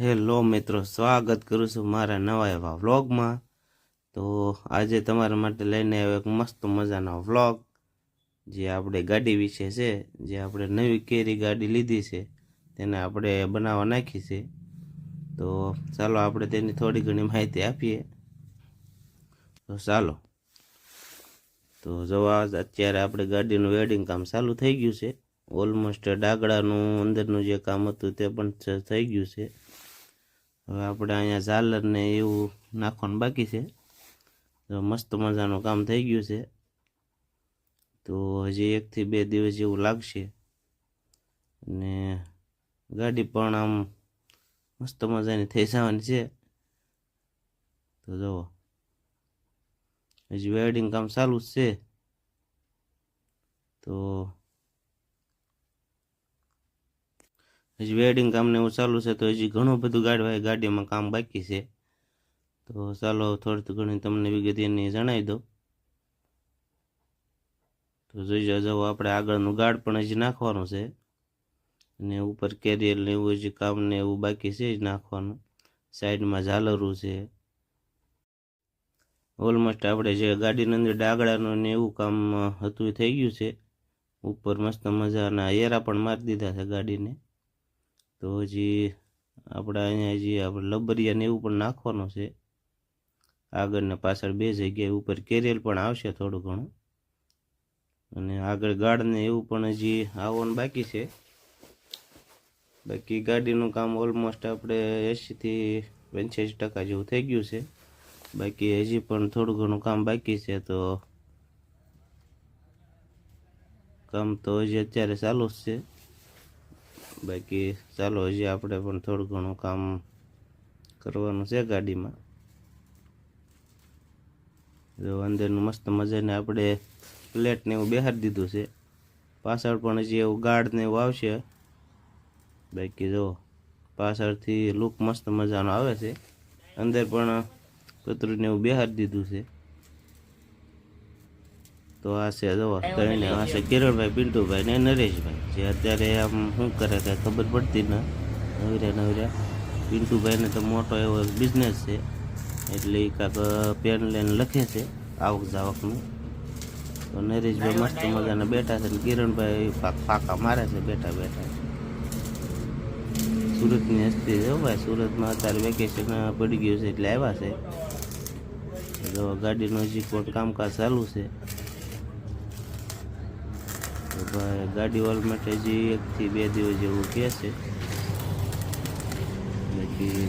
Hello મિત્રો, સ્વાગત કરું છું મારા નવા એવા વ્લોગમાં। તો આજે તમારા માટે લઈને આવ્યો એક મસ્ત મજાનો વ્લોગ, જે આપણે ગાડી વિશે છે। જે આપણે નવી કેરી ગાડી લીધી છે તેને આપણે બનાવવા નાખી છે। તો ચાલો આપણે તેની થોડી ઘણી માહિતી આપીએ। તો ચાલો, તો જો અત્યારે આપણે ગાડીનું વેલ્ડિંગ કામ ચાલુ થઈ ગયું છે। ઓલમોસ્ટ ડાગડાનું અંદરનું જે કામ હતું તે પણ થઈ ગયું છે। હવે આપણે અહીંયા ઝાલર ને એવું નાખવાનું બાકી છે। તો મસ્ત મજાનું કામ થઈ ગયું છે। તો હજી 1 થી 2 દિવસ જેવું લાગશે અને ગાડી પણ આમ મસ્ત મજાની થઈ જવાની છે। તો જુઓ, હજી વેલ્ડિંગ કામ ચાલુ જ છે। તો હજી વેલ્ડિંગ કામ ને એવું ચાલુ છે, તો હજી ઘણું બધું ગાડીમાં કામ બાકી છે। તો ચાલો થોડી ઘણી તમને વિગત એની જણાવી દઉં। તો જોઈ જાઓ, આપણે આગળનું ગાર્ડ પણ હજી નાખવાનું છે અને ઉપર કેરિયર ને એવું હજી કામ ને એવું બાકી છે જ નાખવાનું। સાઈડમાં ઝાલરું છે। ઓલમોસ્ટ આપણે જે ગાડીની અંદર ડાગડાનું ને એવું કામ હતું એ થઈ ગયું છે। ઉપર મસ્ત મજાના એરા પણ મારી દીધા છે ગાડીને। તો હજી આપણે અહીંયા આપણે લબરિયા ને એવું પણ નાખવાનું છે, આગળ ને પાછળ 2 જગ્યાએ। ઉપર કેરિયર પણ આવશે થોડું ઘણું, અને આગળ ગાર્ડ ને એવું પણ હજી આવવાનું બાકી છે। બાકી ગાડીનું કામ ઓલમોસ્ટ આપણે 80 થી 85% જેવું થઈ ગયું છે। બાકી હજી પણ થોડું ઘણું કામ બાકી છે। તો કામ તો હજી અત્યારે ચાલુ જ છે। બાકી ચાલો હજી આપણે પણ થોડું ઘણું કામ કરવાનું છે ગાડીમાં। જો અંદરનું મસ્ત મજાને આપણે પ્લેટ ને એવું બેહાડી દીધું છે। પાછળ પણ હજી એવું ગાર્ડ ને એવું આવશે। બાકી જો પાછળથી લુક મસ્ત મજાનો આવે છે। અંદર પણ પતરું ને એવું બેહાડી દીધું છે। તો આ છે જો ત્રણે, આ છે કિરણભાઈ, પિન્ટુભાઈ ને નરેશભાઈ, જે અત્યારે આમ શું કરે કઈ ખબર પડતી ના, નવર્યા। પિન્ટુભાઈને તો મોટો એવો બિઝનેસ છે, એટલે એ કાંક પેન લઈને લખે છે આવક જાવકનું। તો નરેશભાઈ મસ્ત મજાના બેઠા છે, ને કિરણભાઈ ફાંકા મારે છે બેઠા બેઠા। સુરતની હસ્તી છે ભાઈ, સુરતમાં અત્યારે વેકેશન પડી ગયું છે એટલે આવ્યા છે। જો ગાડીનું હજી કોઈ કામકાજ ચાલુ છે। તો ભાઈ ગાડી વાળ માટે હજી 1 થી 2 દિવસ જેવું કહે છે। બાકી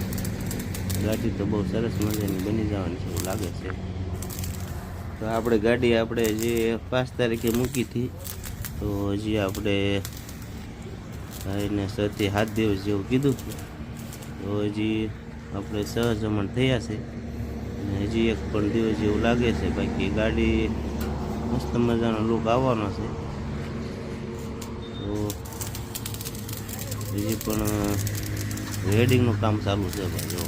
ગાડી તો બહુ સરસ મજાની બની જવાની છે એવું લાગે છે। તો આપણે ગાડી આપણે જે 5 તારીખે મૂકી હતી, તો હજી આપણે ભાઈને 6 થી 7 દિવસ જેવું કીધું હતું। તો હજી આપણે 6 જમણ થયા છે, અને હજી 1 પણ દિવસ જેવું લાગે છે। બાકી ગાડી મસ્ત મજાનો લુક આવવાનો છે। તો હજી પણ વેલ્ડિંગનું કામ ચાલુ છે ભાઈ જો।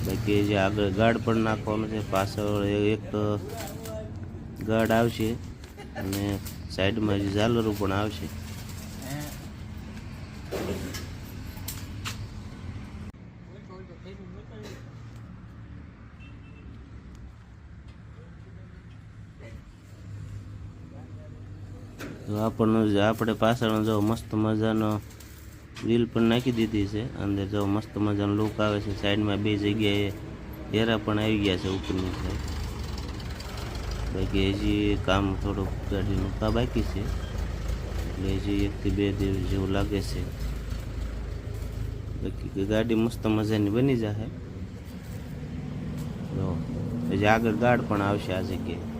બાકી જે આગળ ગાર્ડ પણ નાખવાનું છે, પાછળ એક ગાર્ડ આવશે અને સાઈડમાં જે ઝાલરું પણ આવશે। તો આપણે પાછળ જો મસ્ત મજાનો વ્હીલ પણ નાખી દીધી છે અંદર। જો મસ્ત મજાનો લુક આવે છે। સાઈડમાં 2 જગ્યાએ એરા પણ આવી ગયા છે ઉપરની સાઈડ। બાકી હજી કામ થોડુંક ગાડીનું કામ બાકી છે, એટલે હજી 1 થી 2 દિવસ જેવું લાગે છે। બાકી ગાડી મસ્ત મજાની બની જશે। જો હજી આગળ ગાર્ડ પણ આવશે આ જગ્યાએ।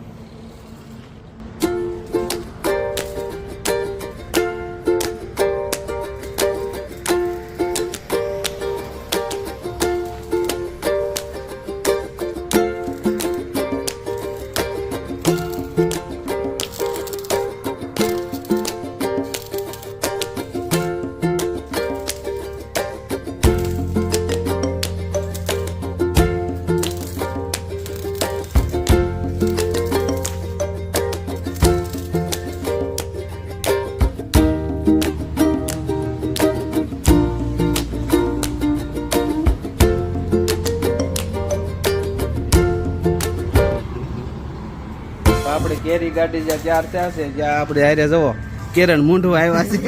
કેરી ગાડી જ્યાં ત્યાર ત્યાં છે જ્યાં આપણે હારે જવો કિરણ મૂંઢવા આવ્યા છે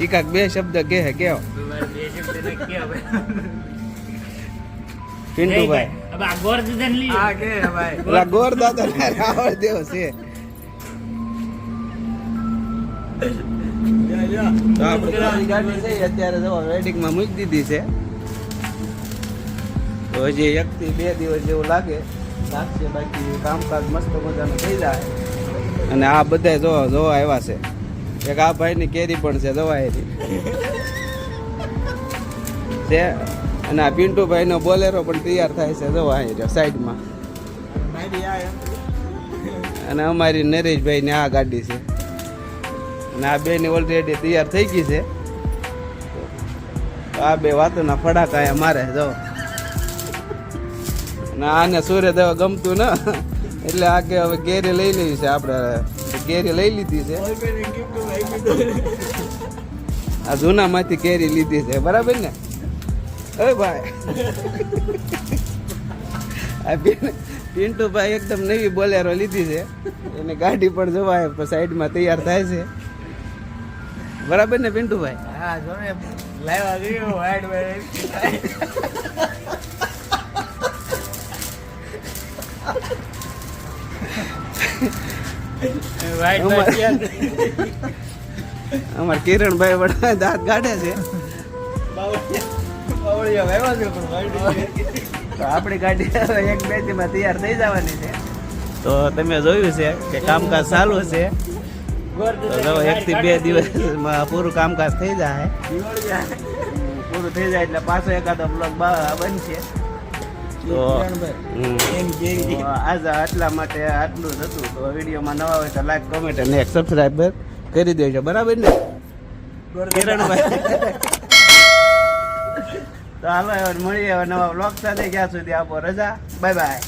એકાક બે શબ્દ કે હે કેવો પિન્ટુભાઈ પેલા ગોર દાદા રાવળ દેવ છે તો આપણે ગાડી છે અત્યારે જો વેડિંગમાં મૂકી દીધી છે તો હજી 1 થી 2 દિવસ જેવું લાગશે બાકી કામકાજ મસ્ત મજાનું થઈ જાય અને આ બધા જોવા આવ્યા છે એક આ ભાઈની કેરી પણ છે જોવા છે અને આ પિન્ટુભાઈનો બોલેરો પણ તૈયાર થાય છે જોવા અહીં સાઈડમાં અને અમારી નરેશભાઈની આ ગાડી છે અને આ બેની ઓલરેડી તૈયાર થઈ ગઈ છે આ બે વાતોના ફડાકા અહીંયા મારે જો અને આને સૂર્ય દેવા ગમતું ને એટલે આ કે હવે કેરી લઈ લેવી છે આપણે કેરી લઈ લીધી છે આ જૂનામાંથી કેરી લીધી છે બરાબર ને અરે ભાઈ આ પિન્ટુભાઈ એકદમ નવી બોલેરો લીધી છે એને ગાડી પણ જવાય સાઈડમાં તૈયાર થાય છે બરાબર ને પિન્ટુભાઈ હા જો ને લાવ્યા ગયો વાઈડ અમાર કિરણભાઈ વડા દાંત કાઢે છે તો આપણી ગાડી 1-2 દીમાં તૈયાર થઈ જવાની છે તો તમે જોયું છે કે કામકાજ ચાલુ છે તો 1 થી 2 દિવસમાં પૂરું કામકાજ થઈ જાય પૂરું થઈ જાય એટલે પાછો એકાદો બ્લોગ બનશે તો આજ આટલા માટે આટલું જ હતું તો વિડીયોમાં નવા હોય તો લાઈક કોમેન્ટ અને એક સબસ્ક્રાઈબર કરી દેજો બરાબર ને કિરણભાઈ તો હાલો મળીએ નવા બ્લોગ સાથે. ત્યાં સુધી આપો રજા. Bye bye.